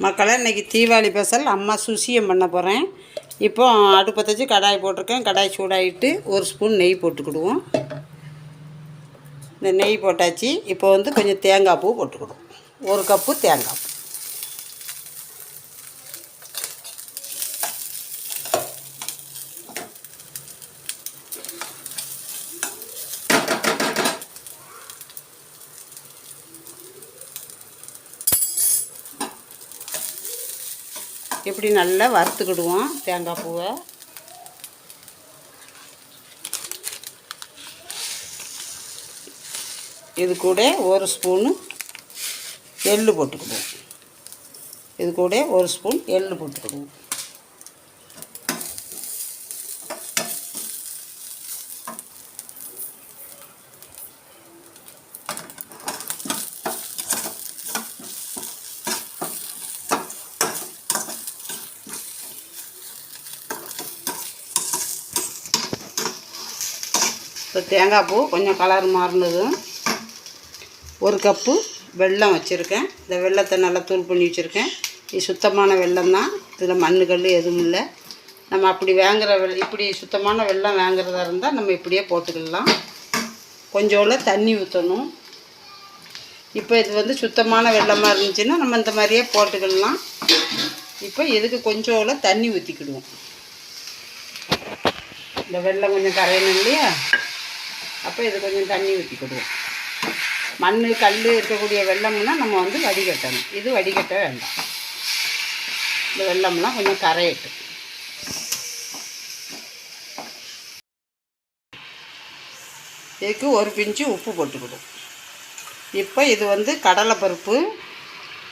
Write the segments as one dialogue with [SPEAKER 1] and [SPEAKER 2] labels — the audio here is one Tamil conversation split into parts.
[SPEAKER 1] மக்களே, இன்றைக்கி தீபாவளி ஸ்பெஷல் அம்மா சுசியம் பண்ண போகிறேன். இப்போ அடுப்பை வச்சு கடாய் போட்டிருக்கேன். கடாய் சூடாகிட்டு ஒரு ஸ்பூன் நெய் போட்டுக்கிடுவோம். இந்த நெய் போட்டாச்சு. இப்போ கொஞ்சம் தேங்காய் பூ போட்டுக்கிடுவோம். ஒரு கப்பு தேங்காய் பூ. இப்படி நல்லா வறுத்துக்கிடுவோம் தேங்காய் பூவை. இது கூட ஒரு ஸ்பூனு எள்ளு போட்டுக்கிடுவோம். இது கூட ஒரு ஸ்பூன் எள்ளு போட்டுக்கிடுவோம். இப்போ தேங்காய் பூ கொஞ்சம் கலர் மாறினதும் ஒரு கப்பு வெல்லம் வச்சுருக்கேன். இந்த வெல்லத்தை நல்லா தூள் பண்ணி வச்சுருக்கேன். இது சுத்தமான வெல்லம் தான். இதில் மண்ணுக்கல் எதுவும் இல்லை. நம்ம அப்படி வாங்குகிற இப்படி சுத்தமான வெல்லம் வாங்குறதா இருந்தால் நம்ம இப்படியே போட்டுக்கலாம். கொஞ்சோண்டு தண்ணி ஊற்றணும். இப்போ இது சுத்தமான வெல்லமாக இருந்துச்சுன்னா நம்ம இந்த மாதிரியே போட்டுக்கலாம். இப்போ இதுக்கு கொஞ்சோண்டு தண்ணி ஊற்றிக்கிடுவோம். இந்த வெல்லம் கொஞ்சம் கரையணும் இல்லையா, அப்போ இது கொஞ்சம் தண்ணி ஊற்றிக்கிடுவோம். மண் கல் இருக்கக்கூடிய வெல்லம்னா நம்ம வடிகட்டணும். இது வடிகட்ட வேண்டாம். இந்த வெல்லம்லாம் கொஞ்சம் கரையட்டும். இதுக்கு ஒரு பிஞ்சு உப்பு போட்டுக்கிடுவோம். இப்போ இது கடலைப்பருப்பு.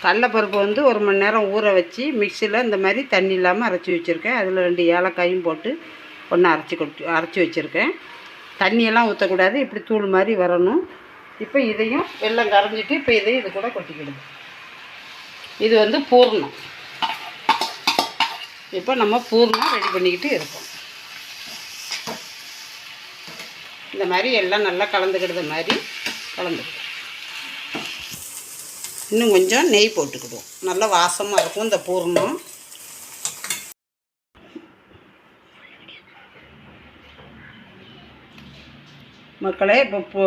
[SPEAKER 1] கடலைப்பருப்பு ஒரு மணி நேரம் ஊற வச்சு மிக்சியில் இந்த மாதிரி தண்ணி இல்லாமல் அரைச்சி வச்சுருக்கேன். அதில் 2 ஏலக்காயும் போட்டு ஒன்று அரைச்சி வச்சுருக்கேன். தண்ணியெல்லாம் ஊற்றக்கூடாது. இப்படி தூள் மாதிரி வரணும். இப்போ இதையும் வெல்லம் கரைஞ்சிட்டு இப்போ இதையும் இது கூட கொட்டிக்கிடுது. இது பூர்ணம். இப்போ நம்ம பூர்ணம் ரெடி பண்ணிக்கிட்டு இருக்கோம். இந்த மாதிரி எல்லாம் நல்லா கலந்துக்கிடுற மாதிரி கலந்துக்கிடும். இன்னும் கொஞ்சம் நெய் போட்டுக்கிடுவோம். நல்லா வாசமாக இருக்கும் இந்த பூர்ணம். மக்களே, இப்போ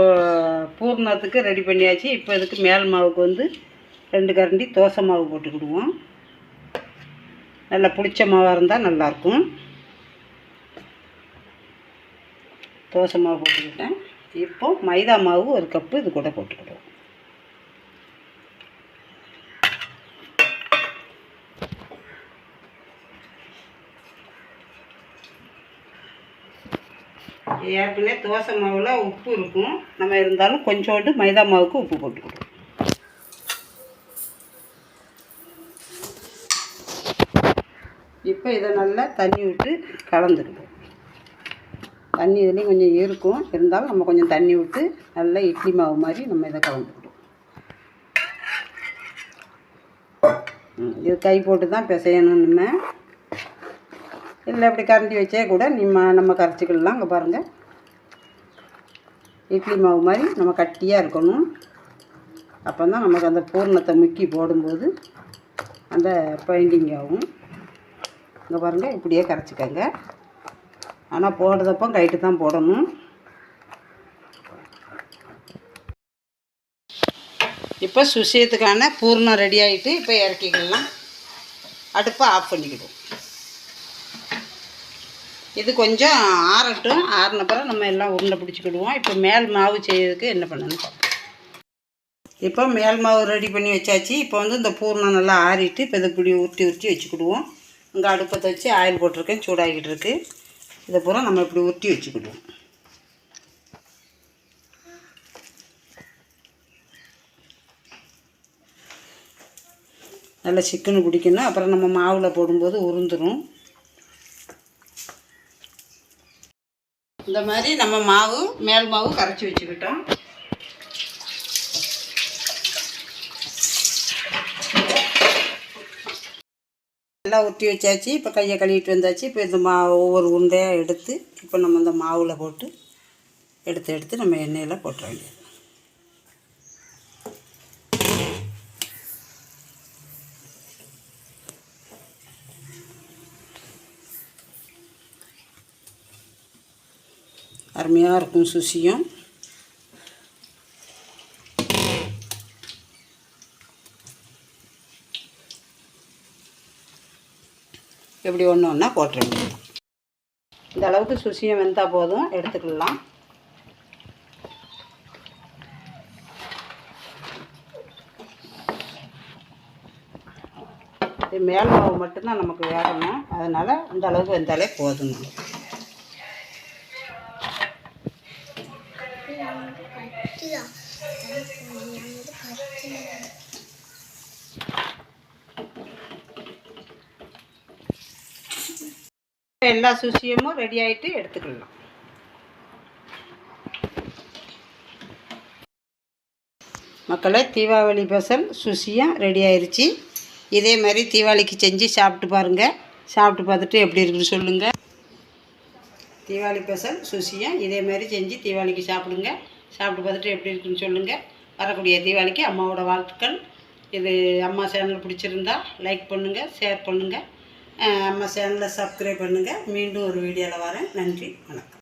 [SPEAKER 1] பூர்ணத்துக்கு ரெடி பண்ணியாச்சு. இப்போ இதுக்கு மேல் மாவுக்கு 2 கரண்டி தோசை மாவு போட்டுக்கிடுவோம். நல்லா புளிச்ச மாவாக இருந்தால் நல்லாயிருக்கும். தோசை மாவு போட்டுக்கிட்டேன். இப்போ மைதா மாவு ஒரு கப்பு இது கூட போட்டுக்கிடுவோம். ஏற்கனவே தோசை மாவில் உப்பு இருக்கும். நம்ம இருந்தாலும் கொஞ்சோண்டு மைதா மாவுக்கு உப்பு போட்டுக்கிடுவோம். இப்போ இதை நல்லா தண்ணி விட்டு கலந்துக்கிடுவோம். தண்ணி இதுலேயும் கொஞ்சம் இருக்கும். இருந்தாலும் நம்ம கொஞ்சம் தண்ணி விட்டு நல்லா இட்லி மாவு மாதிரி நம்ம இதை கலந்துக்கிடுவோம். இது கை போட்டு தான் பிசையணும். நம்ம இல்லை இப்படி கரண்டி வச்சே கூட நம்ம கரைச்சிக்கலாம். அங்கே பாருங்கள், இட்லி மாவு மாதிரி நம்ம கட்டியாக இருக்கணும். அப்போ தான் நமக்கு அந்த பூர்ணத்தை முக்கி போடும்போது அந்த பைண்டிங் ஆகும். இங்கே பாருங்கள், இப்படியே கரைச்சிக்கங்க. ஆனால் போடுறதப்போ கைட்டு தான் போடணும். இப்போ சுசியத்துக்கான பூர்ணம் ரெடி ஆகிட்டு இப்போ இறக்கிக்கலாம். அடுப்பை ஆஃப் பண்ணிக்கிடுவோம். இது கொஞ்சம் ஆறட்டும். ஆறின பிறகு நம்ம எல்லாம் உருண்டை பிடிச்சிக்கிடுவோம். இப்போ மேல் மாவு செய்யறதுக்கு என்ன பண்ணணும் பார்ப்போம். இப்போ மேல் மாவு ரெடி பண்ணி வச்சாச்சு. இப்போ இந்த பூர்ணம் நல்லா ஆறிட்டு இப்போ இதை இப்படி உருட்டி வச்சுக்கிடுவோம். இங்கே அடுப்பத்தை வச்சு ஆயில் போட்டிருக்கேன், சூடாகிட்டு இருக்குது. இதை பூரா நம்ம இப்படி உருட்டி வச்சுக்கிடுவோம். நல்லா சிக்கனு பிடிக்கணும். அப்புறம் நம்ம மாவில் போடும்போது உருந்துடும். இந்த மாதிரி நம்ம மாவு மேல் மாவு கரைச்சி வச்சுக்கிட்டோம். எல்லாம் ஊற்றி வச்சாச்சு. இப்போ கையை கழுவிட்டு வந்தாச்சு. இப்போ இந்த ஒவ்வொரு உருண்டையாக எடுத்து இப்போ நம்ம இந்த மாவில் போட்டு எடுத்து நம்ம எண்ணெயில் போட்டுற வேண்டியது. அருமையாக இருக்கும் சுசியும். இப்படி ஒன்று ஒன்றா போட்டுருங்க. இந்த அளவுக்கு சுசியம் வெந்தால் போதும், எடுத்துக்கலாம். மேல் மாவு மட்டும்தான் நமக்கு வேகணும், அதனால் இந்த அளவுக்கு வெந்தாலே போதுங்க. எல்லா சுசியமும் ரெடி ஆகிட்டு எடுத்துக்கலாம். மக்களே, தீபாவளி ஸ்பெஷல் சுசியம் ரெடி ஆயிடுச்சு. இதே மாதிரி தீபாவளிக்கு செஞ்சு சாப்பிட்டு பாருங்கள். சாப்பிட்டு பார்த்துட்டு எப்படி இருக்குன்னு சொல்லுங்கள். தீபாவளி ஸ்பெஷல் சுசியம் இதே மாதிரி செஞ்சு தீபாவளிக்கு சாப்பிடுங்க. சாப்பிட்டு பார்த்துட்டு எப்படி இருக்குன்னு சொல்லுங்கள். வரக்கூடிய தீபாவளிக்கு அம்மாவோட வாழ்த்துக்கள். இது அம்மா சேனல் பிடிச்சிருந்தா லைக் பண்ணுங்கள், ஷேர் பண்ணுங்கள். அம்மா சேனலை சப்ஸ்கிரைப் பண்ணுங்கள். மீண்டும் ஒரு வீடியோவில் வரேன். நன்றி, வணக்கம்.